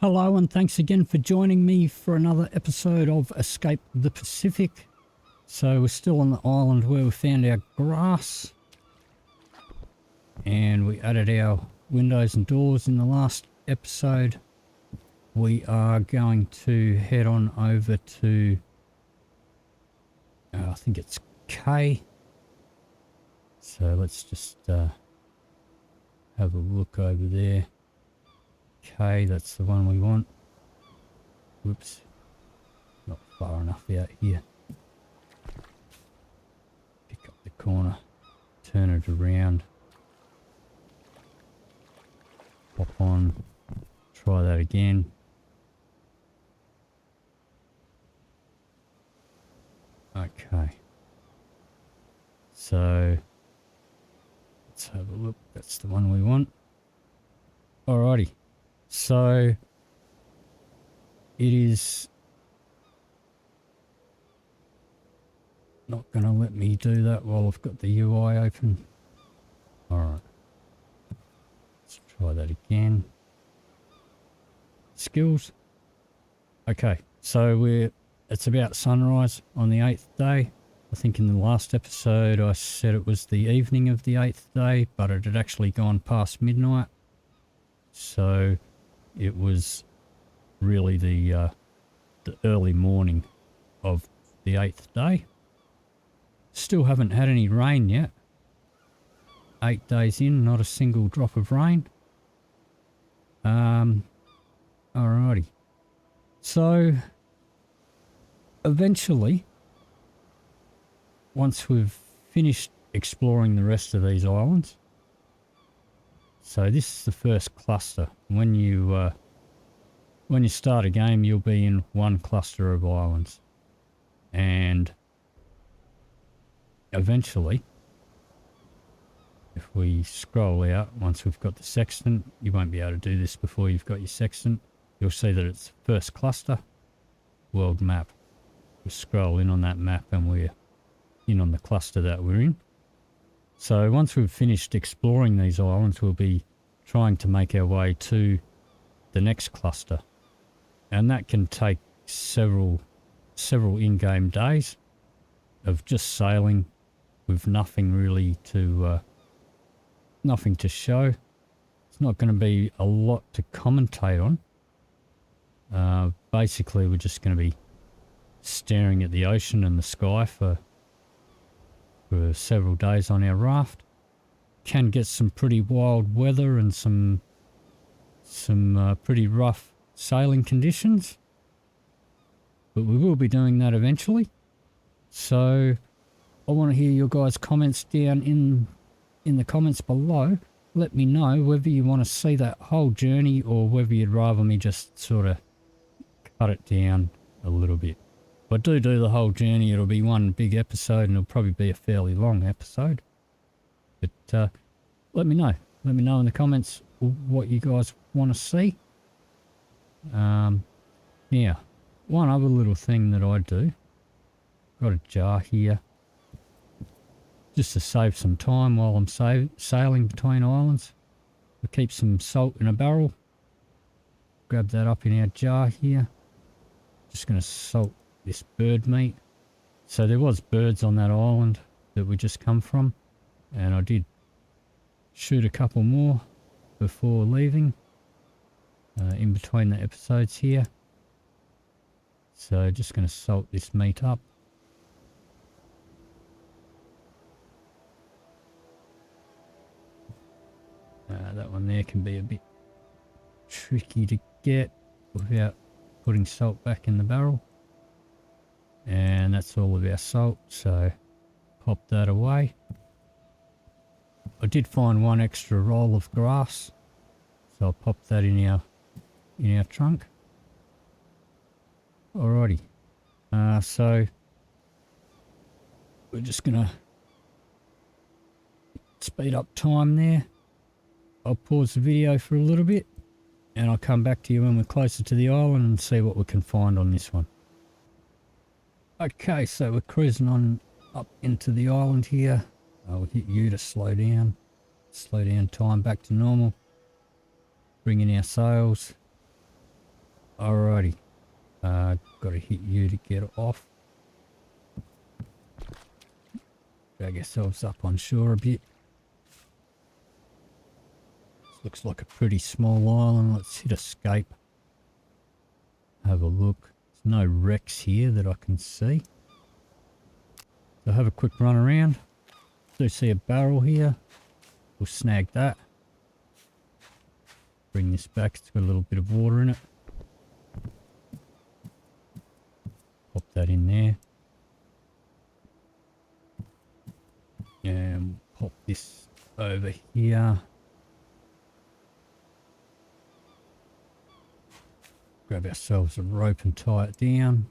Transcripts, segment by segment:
Hello and thanks again for joining me for another episode of Escape the Pacific. So we're still on the island where we found our grass and we added our windows and doors in the last episode. We are going to head on over to, I think it's K. So let's just have a look over there. Okay, that's the one we want. Whoops. Not far enough out here. Pick up the corner. Turn it around. Pop on. Try that again. Okay. So, let's have a look. That's the one we want. Alrighty. So, it is not going to let me do that while I've got the UI open. Alright. Let's try that again. Skills. Okay, so it's about sunrise on the 8th day. I think in the last episode I said it was the evening of the 8th day, but it had actually gone past midnight. So it was really the early morning of the 8th day. Still haven't had any rain yet. 8 days in, not a single drop of rain. Alrighty. So eventually, once we've finished exploring the rest of these islands, so this is the first cluster. When you start a game, you'll be in one cluster of islands, and eventually, if we scroll out, once we've got the sextant, you won't be able to do this before you've got your sextant. You'll see that it's first cluster, world map. We scroll in on that map, and we're in on the cluster that we're in. So once we've finished exploring these islands, we'll be trying to make our way to the next cluster. And that can take several in-game days of just sailing with nothing really to show. It's not going to be a lot to commentate on. Basically, we're just going to be staring at the ocean and the sky for several days on our raft. Can get some pretty wild weather and some pretty rough sailing conditions, but we will be doing that eventually. So I want to hear your guys' comments down in the comments below. Let me know whether you want to see that whole journey or whether you'd rather me just sort of cut it down a little bit. If I do the whole journey, it'll be one big episode, and it'll probably be a fairly long episode. But let me know. Let me know in the comments what you guys want to see. Yeah, one other little thing that I do. Got a jar here, just to save some time while I'm sailing between islands. I keep some salt in a barrel. Grab that up in our jar here. Just going to salt this bird meat. So there was birds on that island that we just come from, and I did shoot a couple more before leaving in between the episodes here. So just going to salt this meat up. That one there can be a bit tricky to get without putting salt back in the barrel. And that's all of our salt, so pop that away. I did find one extra roll of grass, so I'll pop that in our trunk. Alrighty, so we're just gonna speed up time there. I'll pause the video for a little bit, and I'll come back to you when we're closer to the island and see what we can find on this one. Okay, so we're cruising on up into the island here. I'll hit U to slow down time back to normal. Bring in our sails. Alrighty. Got to hit you to get off. Drag ourselves up on shore a bit. This looks like a pretty small island. Let's hit escape. Have a look. There's no wrecks here that I can see. So have a quick run around. Do see a barrel here. We'll snag that. Bring this back. It's got a little bit of water in it. Pop that in there. And pop this over here. Grab ourselves a rope and tie it down.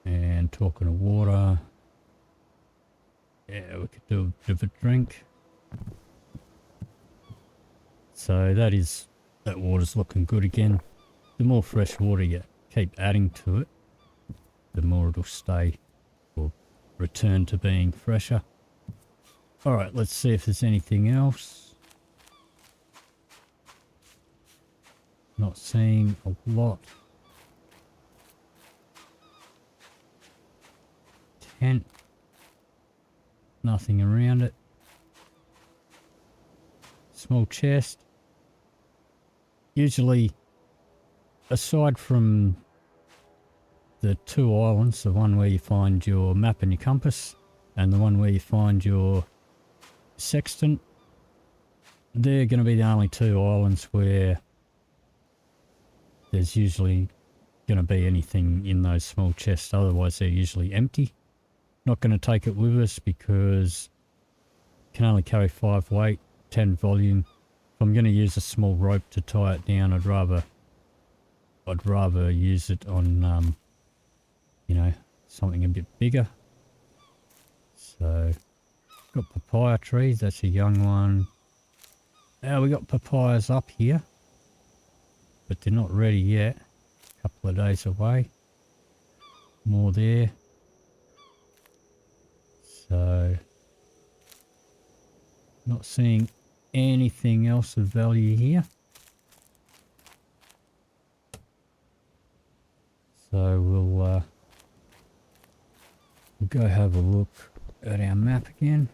And talking of water, yeah, we could do a bit of a drink. So that water's looking good again. The more fresh water you keep adding to it, the more it'll stay or return to being fresher. Alright, let's see if there's anything else. Not seeing a lot. Tent. Nothing around it. Small chest. Usually, aside from the two islands, the one where you find your map and your compass, and the one where you find your sextant, they're going to be the only two islands where there's usually going to be anything in those small chests. Otherwise, they're usually empty. Not going to take it with us because it can only carry 5 weight, 10 volume. If I'm going to use a small rope to tie it down, I'd rather use it on, you know, something a bit bigger. So, got papaya trees. That's a young one. Now we got papayas up here, but they're not ready yet. A couple of days away. More there. So, not seeing anything else of value here. So we'll go have a look at our map again.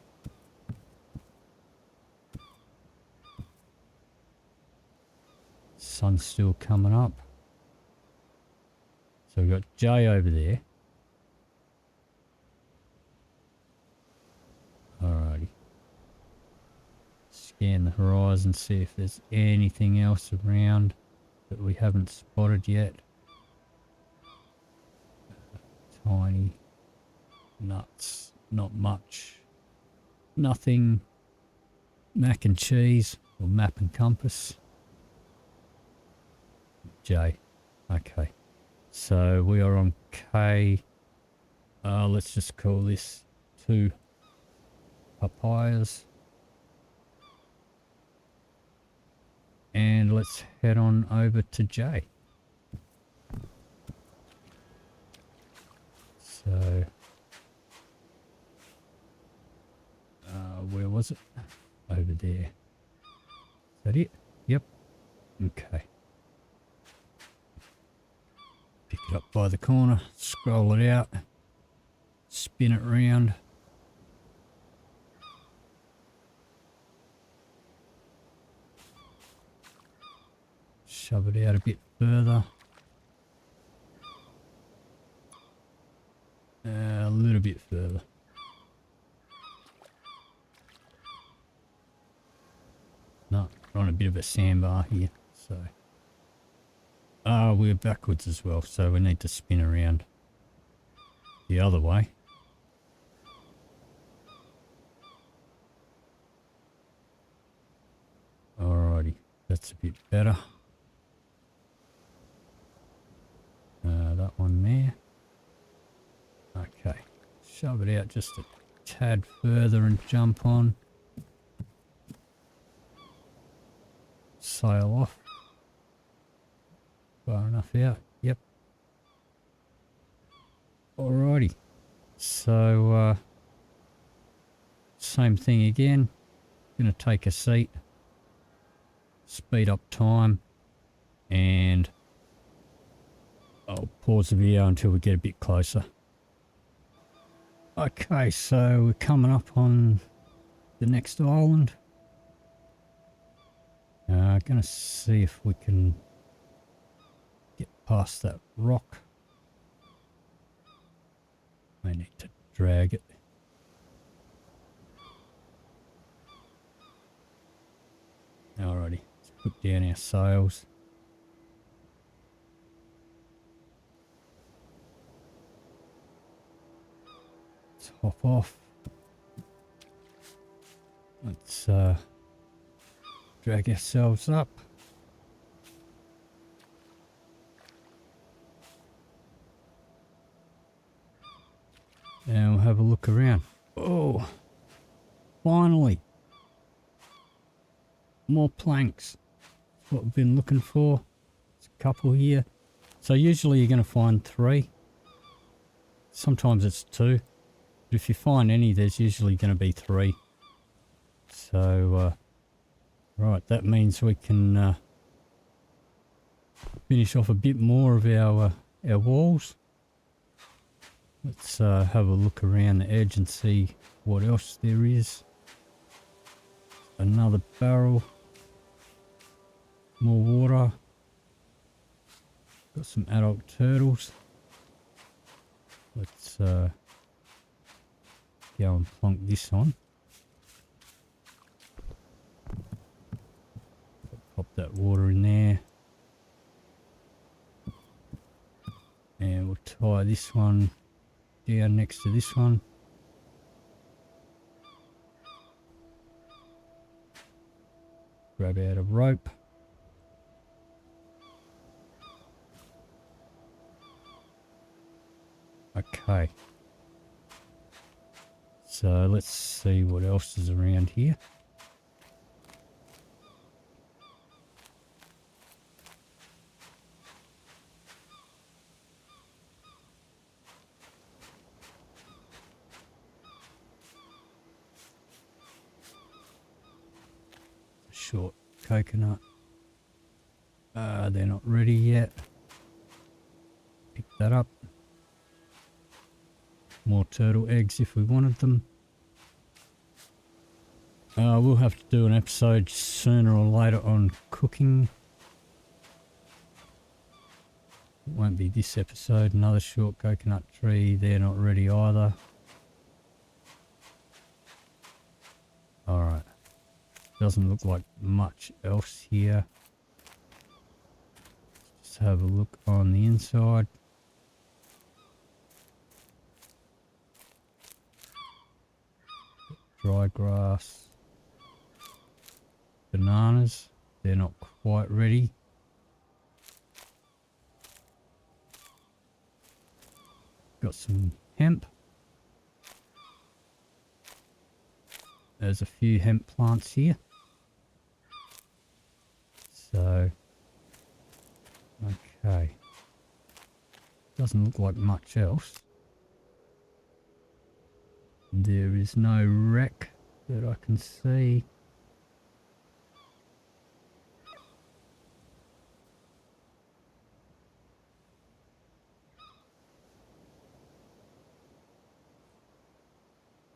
Sun's still coming up. So we've got J over there. Alrighty. Scan the horizon, see if there's anything else around that we haven't spotted yet. Tiny. Nuts. Not much. Nothing. Mac and cheese or map and compass. J. Okay. So we are on K. Let's just call this 2 papayas. And let's head on over to J. So, where was it? Over there. Is that it? Yep. Okay. Pick it up by the corner, scroll it out, spin it round. Shove it out a bit further. A little bit further. No, we're on a bit of a sandbar here, so. We're backwards as well, so we need to spin around the other way. Alrighty, that's a bit better. That one there. Okay, shove it out just a tad further and jump on. Sail off. Far enough out, yep. Alrighty, so same thing again. Gonna take a seat, speed up time, and I'll pause the video until we get a bit closer. Okay, so we're coming up on the next island. Gonna see if we can get past that rock. I need to drag it. Alrighty, let's put down our sails. Let's hop off. Let's drag ourselves up. And we'll have a look around. Oh, finally. More planks. That's what we've been looking for. There's a couple here. So usually you're going to find 3. Sometimes it's 2. But if you find any, there's usually going to be 3. So, right, that means we can finish off a bit more of our walls. Let's have a look around the edge and see what else there is. Another barrel. More water. Got some adult turtles. Let's go and plonk this on. Pop that water in there. And we'll tie this one down next to this one. Grab out a rope. Okay. So let's see what else is around here. Short coconut. They're not ready yet. Pick that up. More turtle eggs if we wanted them. We'll have to do an episode sooner or later on cooking. It won't be this episode. Another short coconut tree. They're not ready either. Alright. Doesn't look like much else here. Just have a look on the inside. Dry grass. Bananas. They're not quite ready. Got some hemp. There's a few hemp plants here. So, okay. Doesn't look like much else. There is no wreck that I can see.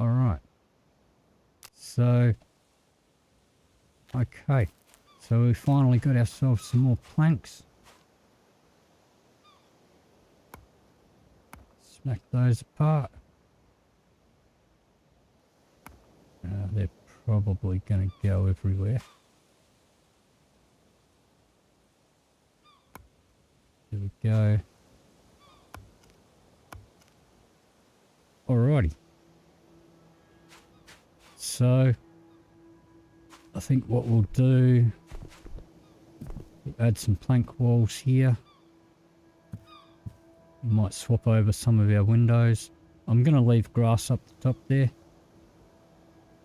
Alright. So, okay. So we finally got ourselves some more planks. Smack those apart. They're probably going to go everywhere. There we go. Alrighty. So, I think what we'll do, we'll add some plank walls here. We might swap over some of our windows. I'm going to leave grass up the top there.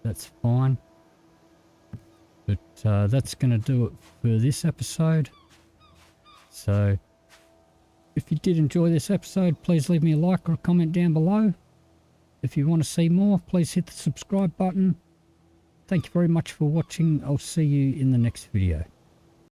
That's fine. But that's going to do it for this episode. So, if you did enjoy this episode, please leave me a like or a comment down below. If you want to see more, please hit the subscribe button. Thank you very much for watching. I'll see you in the next video.